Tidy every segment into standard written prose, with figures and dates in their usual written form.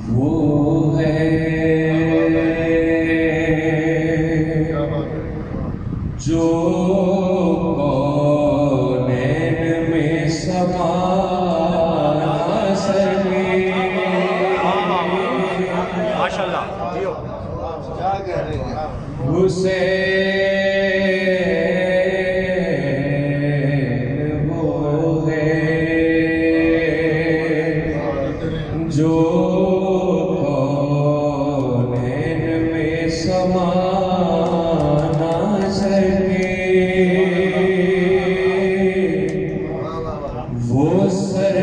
वो है जो कौनैन में समा सके। माशाल्लाह हुसैन वो है जो कौनैन में समा ना सके। वो सर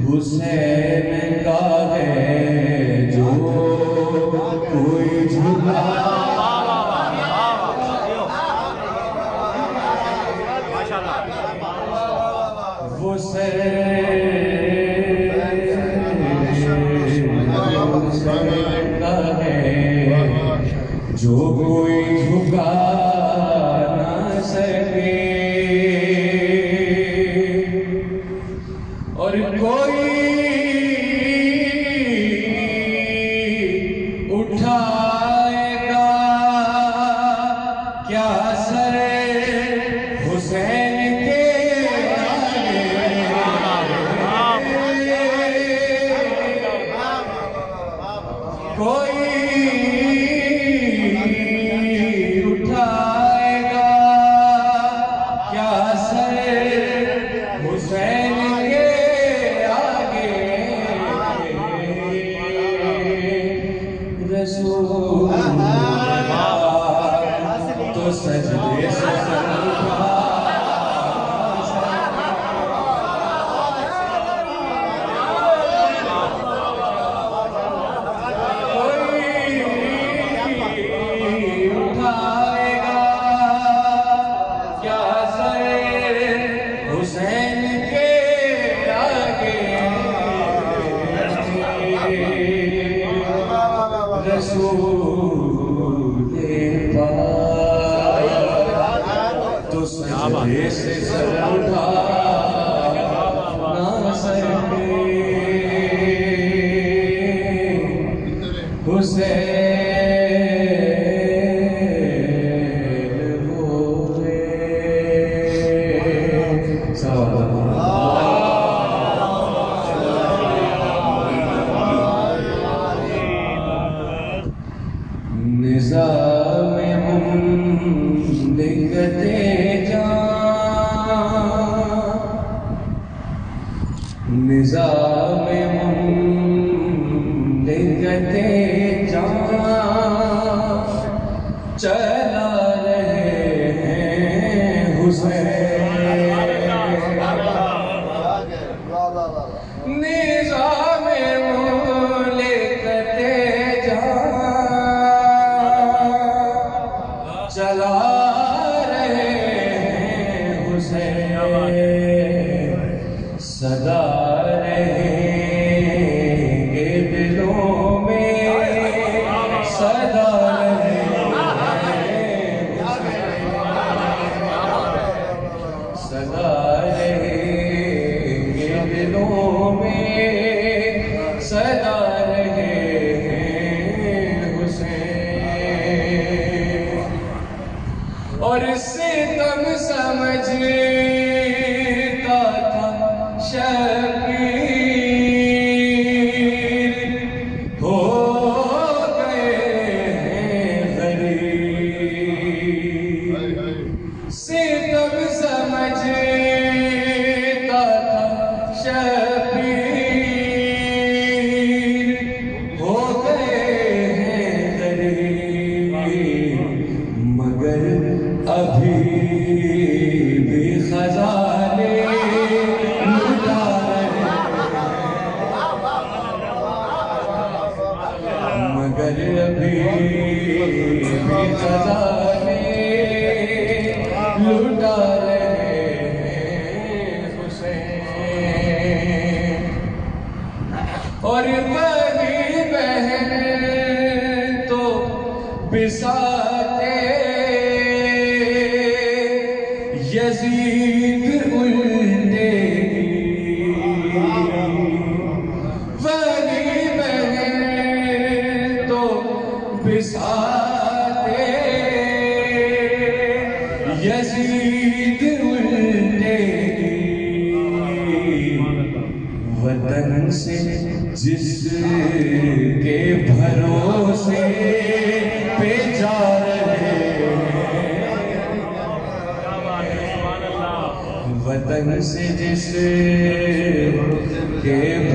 हुसैन का है जो कोई झुका। वो सर हुसैन का है जो कोई झुका ना सके। और कोई उठाएगा क्या सर हुसैन के आगे। कोई उठाएगा क्या सर हुसैन के आगे। रसूल तो सजदे से सर उठा। उठाएगा क्या सर हुसैन के आगे। रसूल पाक तो सजदे से सर उठा ना सके। हुसैन वो है। निज़ाम मुमलिकते जान। निज़ाम मुमलिकते जान चला रहे हैं हुसैन। निज़ाम मुमलिकते जान चला रहे हैं हुसैन। सदा रहेंगे दिलों में, सदा रहेंगे सदा रहेंगे दिलों में, सदा रहेंगे हुसैन। और सितम समझता था शबीर, हो गए हैं गरीब। सितम समझता था शबीर, हो गए हैं गरीब। मगर अभी भी खजाने लुटा रहे हैं। मगर अभी भी खजाने लुटा रहे हैं हुसैन। और वही बहन बिसाते यजीद उल्टे वली बहन तो बिसाते यजीद उल्टे वतन से जिसके भरोसे पे जा रहे वतन से जिसके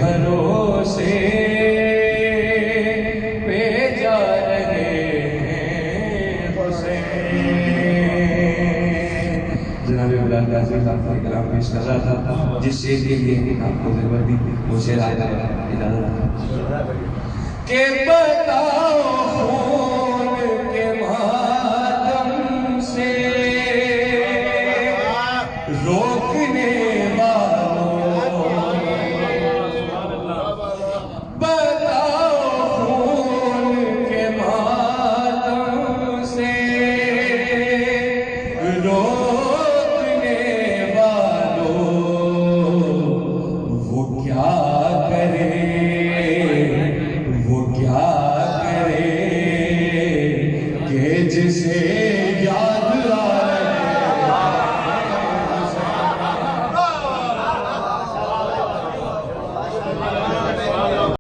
भरोसे पे जा रहे जनाब बिलाल गाजी साहब का कलाम पेश कर रहा था, जिस शेर के लिए आपको जरूरत थी वो शेर आया इजाजत के बताओ खून के मातम से रोकने वालों, बताओ खून के मातम से